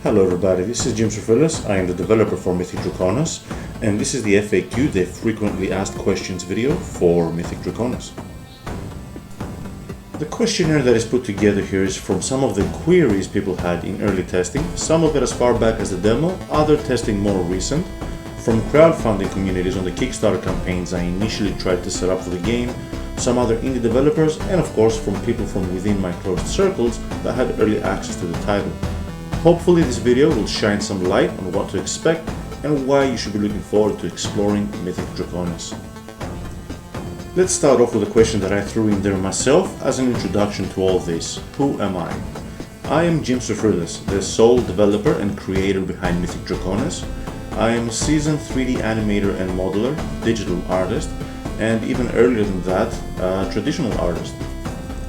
Hello everybody, this is Jim Sophilis. I am the developer for Mythic Draconis, and this is the FAQ, the frequently asked questions video for Mythic Draconis. The questionnaire that is put together here is from some of the queries people had in early testing, some of it as far back as the demo, other testing more recent, from crowdfunding communities on the Kickstarter campaigns I initially tried to set up for the game, some other indie developers, and of course from people from within my closed circles that had early access to the title. Hopefully this video will shine some light on what to expect and why you should be looking forward to exploring Mythic Draconis. Let's start off with a question that I threw in there myself as an introduction to all this. Who am I? I am Jim Sophilis, the sole developer and creator behind Mythic Draconis. I am a seasoned 3D animator and modeler, digital artist, and even earlier than that, a traditional artist.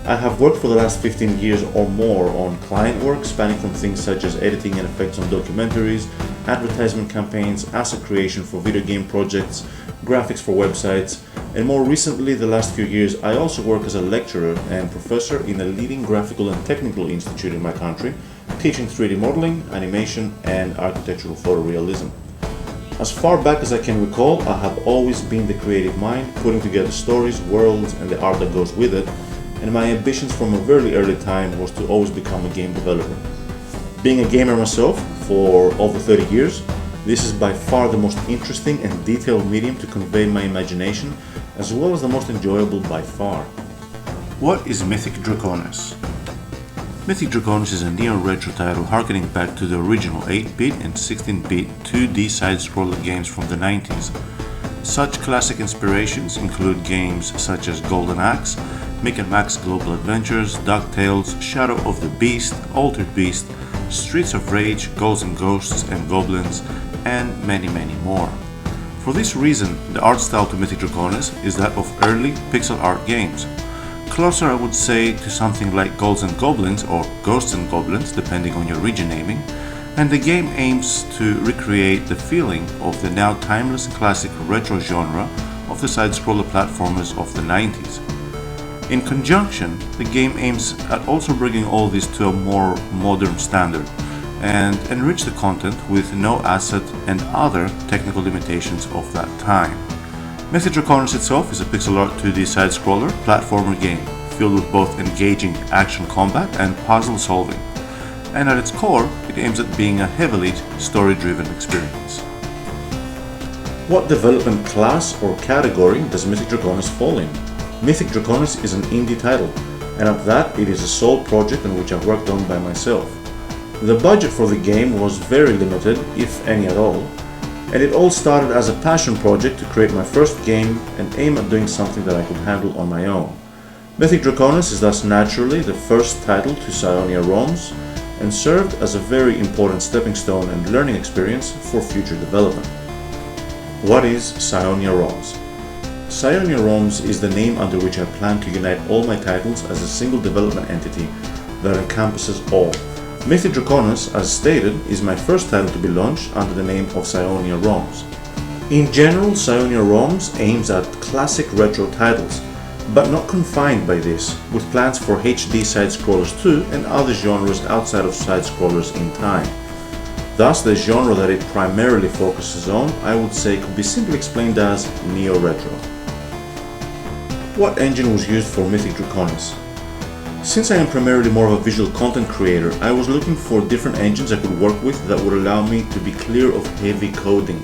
I have worked for the last 15 years or more on client work spanning from things such as editing and effects on documentaries, advertisement campaigns, asset creation for video game projects, graphics for websites, and more recently, the last few years, I also work as a lecturer and professor in a leading graphical and technical institute in my country, teaching 3D modeling, animation, and architectural photorealism. As far back as I can recall, I have always been the creative mind, putting together stories, worlds, and the art that goes with it, and my ambitions from a very early time was to always become a game developer. Being a gamer myself for over 30 years, this is by far the most interesting and detailed medium to convey my imagination, as well as the most enjoyable by far. What is Mythic Draconis? Mythic Draconis is a neo-retro title harkening back to the original 8-bit and 16-bit 2D side-scroller games from the 90s. Such classic inspirations include games such as Golden Axe, Mick and Max Global Adventures, DuckTales, Shadow of the Beast, Altered Beast, Streets of Rage, Ghouls and Ghosts and Goblins, and many more. For this reason, the art style to Mythic Draconis is that of early pixel art games. Closer, I would say, to something like Ghouls and Goblins or Ghosts and Goblins, depending on your region naming, and the game aims to recreate the feeling of the now timeless classic retro genre of the side-scroller platformers of the 90s. In conjunction, the game aims at also bringing all this to a more modern standard and enrich the content with no asset and other technical limitations of that time. Mythic Draconis itself is a pixel art 2D side-scroller platformer game filled with both engaging action combat and puzzle solving, and at its core, it aims at being a heavily story-driven experience. What development class or category does Mythic Draconis fall in? Mythic Draconis is an indie title, and at that it is a sole project on which I've worked on by myself. The budget for the game was very limited, if any at all, and it all started as a passion project to create my first game and aim at doing something that I could handle on my own. Mythic Draconis is thus naturally the first title to ScioniaRoms and served as a very important stepping stone and learning experience for future development. What is ScioniaRoms? ScioniaRoms is the name under which I plan to unite all my titles as a single development entity that encompasses all. Mythic Draconis, as stated, is my first title to be launched under the name of ScioniaRoms. In general, ScioniaRoms aims at classic retro titles, but not confined by this, with plans for HD side-scrollers too and other genres outside of side-scrollers in time. Thus, the genre that it primarily focuses on, I would say, could be simply explained as neo-retro. What engine was used for Mythic Draconis? Since I am primarily more of a visual content creator, I was looking for different engines I could work with that would allow me to be clear of heavy coding.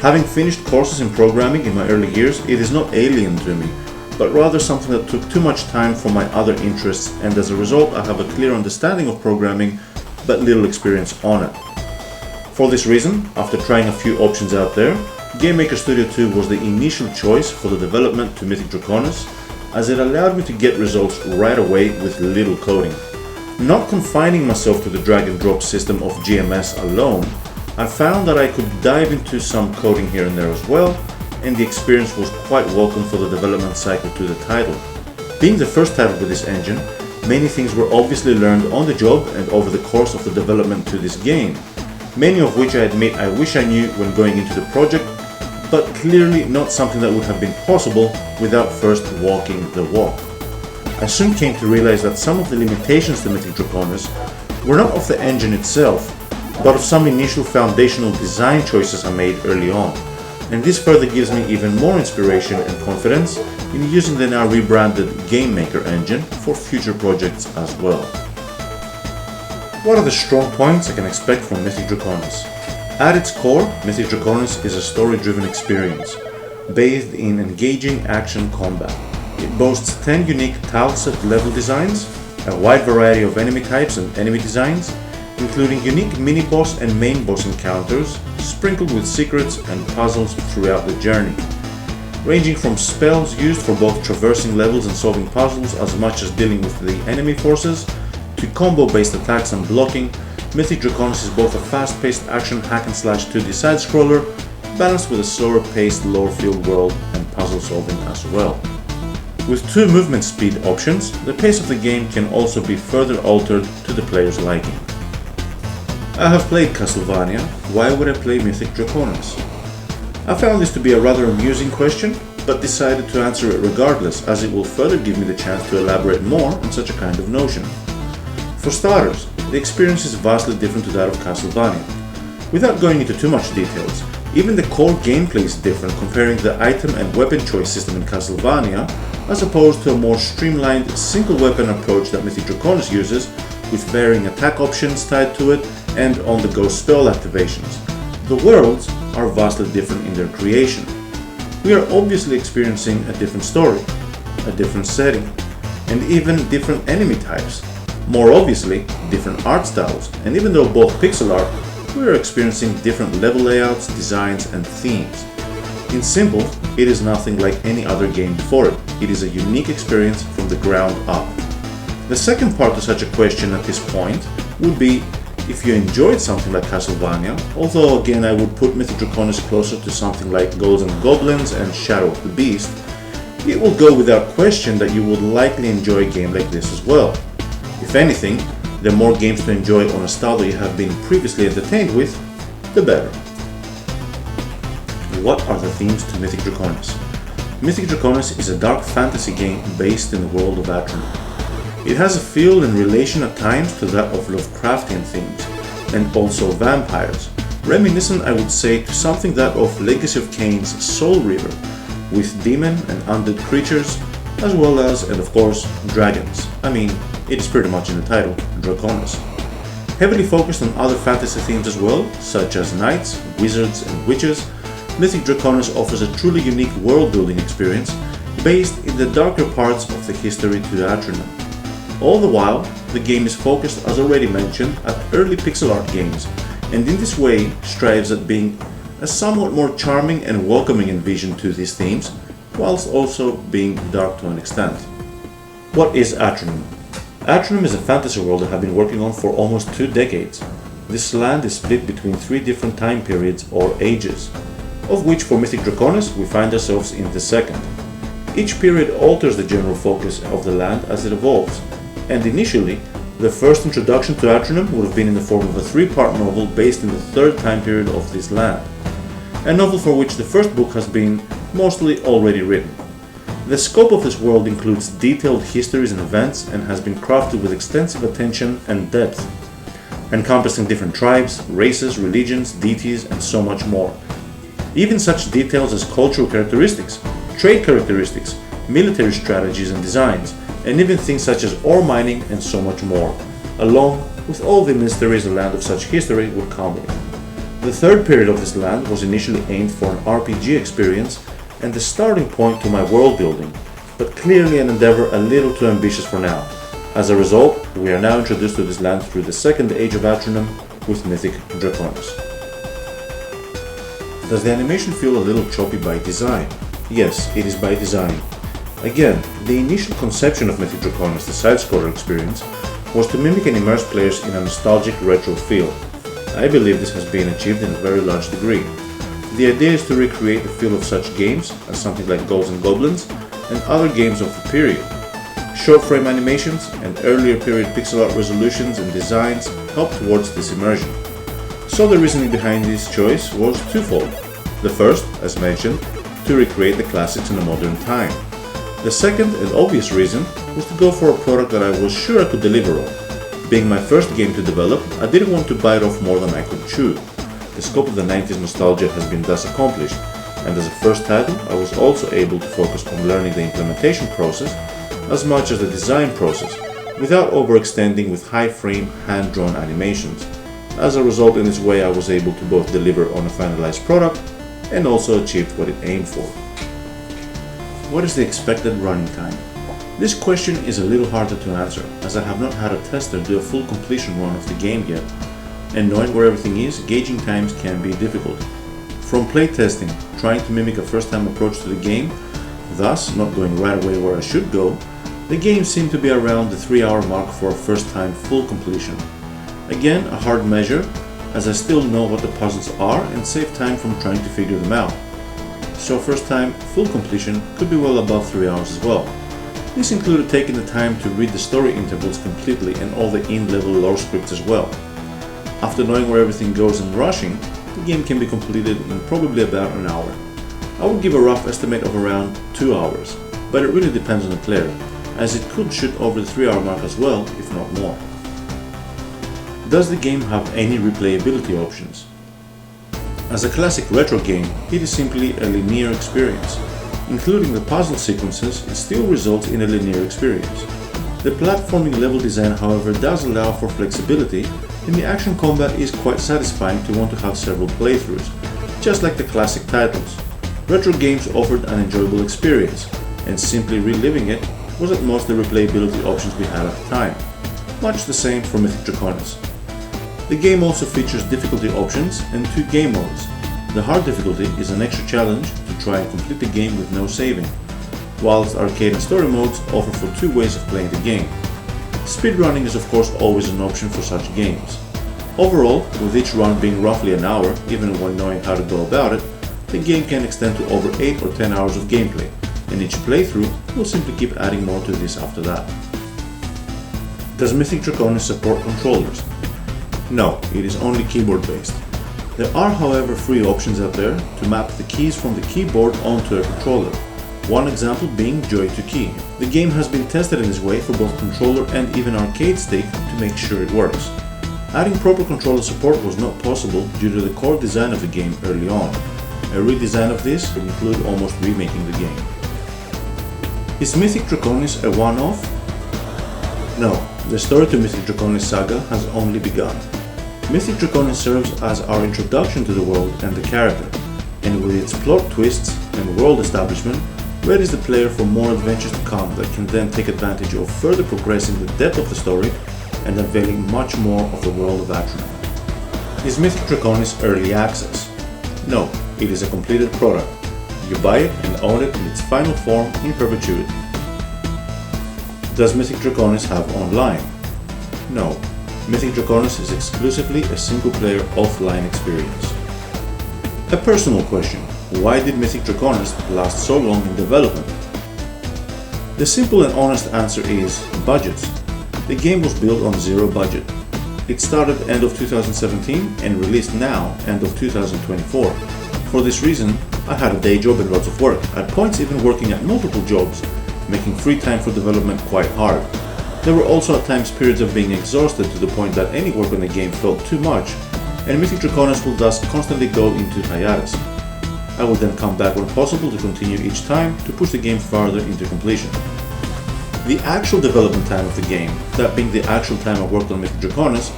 Having finished courses in programming in my early years, it is not alien to me, but rather something that took too much time from my other interests, and as a result I have a clear understanding of programming, but little experience on it. For this reason, after trying a few options out there, GameMaker Studio 2 was the initial choice for the development to Mythic Draconis, as it allowed me to get results right away with little coding. Not confining myself to the drag and drop system of GMS alone, I found that I could dive into some coding here and there as well, and the experience was quite welcome for the development cycle to the title. Being the first title with this engine, many things were obviously learned on the job and over the course of the development to this game, many of which I admit I wish I knew when going into the project, but clearly not something that would have been possible without first walking the walk. I soon came to realize that some of the limitations to Mythic Draconis were not of the engine itself, but of some initial foundational design choices I made early on, and this further gives me even more inspiration and confidence in using the now rebranded Game Maker engine for future projects as well. What are the strong points I can expect from Mythic Draconis? At its core, Mythic Draconis is a story-driven experience, bathed in engaging action combat. It boasts 10 unique tileset level designs, a wide variety of enemy types and enemy designs, including unique mini-boss and main boss encounters, sprinkled with secrets and puzzles throughout the journey. Ranging from spells used for both traversing levels and solving puzzles as much as dealing with the enemy forces, to combo-based attacks and blocking, Mythic Draconis is both a fast-paced action hack-and-slash 2D side-scroller, balanced with a slower-paced lore-filled world and puzzle solving as well. With 2 movement speed options, the pace of the game can also be further altered to the player's liking. I have played Castlevania, why would I play Mythic Draconis? I found this to be a rather amusing question, but decided to answer it regardless, as it will further give me the chance to elaborate more on such a kind of notion. For starters, the experience is vastly different to that of Castlevania. Without going into too much details, even the core gameplay is different comparing the item and weapon choice system in Castlevania as opposed to a more streamlined single weapon approach that Mythic Draconis uses, with varying attack options tied to it and on-the-go spell activations. The worlds are vastly different in their creation. We are obviously experiencing a different story, a different setting, and even different enemy types. More obviously, different art styles, and even though both pixel art, we are experiencing different level layouts, designs, and themes. In simple, it is nothing like any other game before it. It is a unique experience from the ground up. The second part to such a question at this point would be if you enjoyed something like Castlevania, although again I would put Mythic Draconis closer to something like Ghouls and Goblins and Shadow of the Beast, it will go without question that you would likely enjoy a game like this as well. If anything, the more games to enjoy on a style that you have been previously entertained with, the better. What are the themes to Mythic Draconis? Mythic Draconis is a dark fantasy game based in the world of Atrinum. It has a feel and relation at times to that of Lovecraftian themes, and also vampires, reminiscent I would say to something that of Legacy of Kain's Soul River, with demon and undead creatures, as well as, and of course, dragons. I mean, it is pretty much in the title, Draconis. Heavily focused on other fantasy themes as well, such as knights, wizards, and witches, Mythic Draconis offers a truly unique world-building experience based in the darker parts of the history to Atrinum. All the while, the game is focused, as already mentioned, at early pixel art games, and in this way strives at being a somewhat more charming and welcoming envision to these themes, whilst also being dark to an extent. What is Atrinum? Atrinum is a fantasy world I have been working on for almost 2 decades. This land is split between 3 different time periods or ages, of which for Mythic Draconis we find ourselves in the second. Each period alters the general focus of the land as it evolves, and initially, the first introduction to Atrinum would have been in the form of a 3-part novel based in the 3rd time period of this land, a novel for which the first book has been mostly already written. The scope of this world includes detailed histories and events and has been crafted with extensive attention and depth, encompassing different tribes, races, religions, deities, and so much more. Even such details as cultural characteristics, trade characteristics, military strategies and designs, and even things such as ore mining and so much more, along with all the mysteries a land of such history would come with. The 3rd period of this land was initially aimed for an RPG experience and the starting point to my world building, but clearly an endeavor a little too ambitious for now. As a result, we are now introduced to this land through the 2nd age of Atrinum with Mythic Draconis. Does the animation feel a little choppy by design? Yes, it is by design. Again, the initial conception of Mythic Draconis, the side-scroller experience, was to mimic and immerse players in a nostalgic retro feel. I believe this has been achieved in a very large degree. The idea is to recreate the feel of such games as something like Ghouls and Goblins and other games of the period. Short frame animations and earlier period pixel art resolutions and designs help towards this immersion. So the reasoning behind this choice was twofold. The first, as mentioned, to recreate the classics in a modern time. The second and obvious reason was to go for a product that I was sure I could deliver on. Being my first game to develop, I didn't want to bite off more than I could chew. The scope of the 90s nostalgia has been thus accomplished, and as a first title, I was also able to focus on learning the implementation process as much as the design process, without overextending with high-frame, hand-drawn animations. As a result, in this way, I was able to both deliver on a finalized product and also achieve what it aimed for. What is the expected running time? This question is a little harder to answer, as I have not had a tester do a full completion run of the game yet, and knowing where everything is, gauging times can be difficult. From playtesting, trying to mimic a first-time approach to the game, thus not going right away where I should go, the game seemed to be around the 3-hour mark for a first-time full completion. Again, a hard measure, as I still know what the puzzles are and save time from trying to figure them out. So first-time full completion could be well above 3 hours as well. This included taking the time to read the story intervals completely and all the in-level lore scripts as well. After knowing where everything goes and rushing, the game can be completed in probably about an hour. I would give a rough estimate of around 2 hours, but it really depends on the player, as it could shoot over the 3-hour mark as well, if not more. Does the game have any replayability options? As a classic retro game, it is simply a linear experience. Including the puzzle sequences, it still results in a linear experience. The platforming level design, however, does allow for flexibility, and the action combat is quite satisfying to want to have several playthroughs, just like the classic titles. Retro games offered an enjoyable experience, and simply reliving it was at most the replayability options we had at the time. Much the same for Mythic Draconis. The game also features difficulty options and 2 game modes. The hard difficulty is an extra challenge to try and complete the game with no saving, whilst arcade and story modes offer for 2 ways of playing the game. Speedrunning is of course always an option for such games. Overall, with each run being roughly an hour, even when knowing how to go about it, the game can extend to over 8 or 10 hours of gameplay, and each playthrough will simply keep adding more to this after that. Does Mythic Draconis support controllers? No, it is only keyboard based. There are however free options out there to map the keys from the keyboard onto a controller, one example being Joy to Key. The game has been tested in this way for both controller and even arcade stick to make sure it works. Adding proper controller support was not possible due to the core design of the game early on. A redesign of this would include almost remaking the game. Is Mythic Draconis a one-off? No, the story to Mythic Draconis saga has only begun. Mythic Draconis serves as our introduction to the world and the character, and with its plot twists and world establishment, readies the player for more adventures to come that can then take advantage of further progressing the depth of the story and unveiling much more of the world of Atrinum. Is Mythic Draconis early access? No, it is a completed product. You buy it and own it in its final form in perpetuity. Does Mythic Draconis have online? No. Mythic Draconis is exclusively a single-player offline experience. A personal question: why did Mythic Draconis last so long in development? The simple and honest answer is budgets. The game was built on zero budget. It started end of 2017 and released now, end of 2024. For this reason, I had a day job and lots of work, at points even working at multiple jobs, making free time for development quite hard. There were also at times periods of being exhausted to the point that any work on the game felt too much, and Mythic Draconis will thus constantly go into hiatus. I would then come back when possible to continue each time to push the game farther into completion. The actual development time of the game, that being the actual time I worked on Mythic Draconis,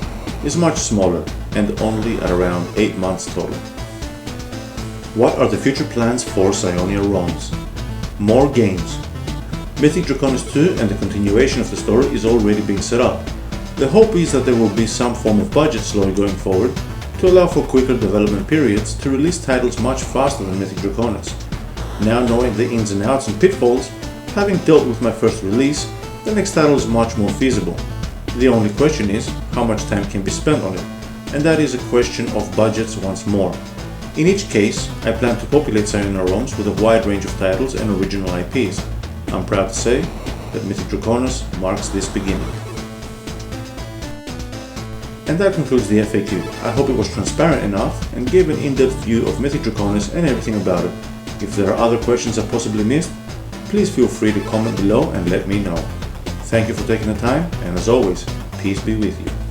is much smaller and only at around 8 months total. What are the future plans for ScioniaRoms? More games. Mythic Draconis 2 and the continuation of the story is already being set up. The hope is that there will be some form of budget slowing going forward to allow for quicker development periods to release titles much faster than Mythic Draconis. Now knowing the ins and outs and pitfalls, having dealt with my first release, the next title is much more feasible. The only question is how much time can be spent on it, and that is a question of budgets once more. In each case, I plan to populate ScioniaRoms with a wide range of titles and original IPs. I'm proud to say that Mythic Draconis marks this beginning. And that concludes the FAQ. I hope it was transparent enough and gave an in-depth view of Mythic Draconis and everything about it. If there are other questions I possibly missed, please feel free to comment below and let me know. Thank you for taking the time, and as always, Peace be with you.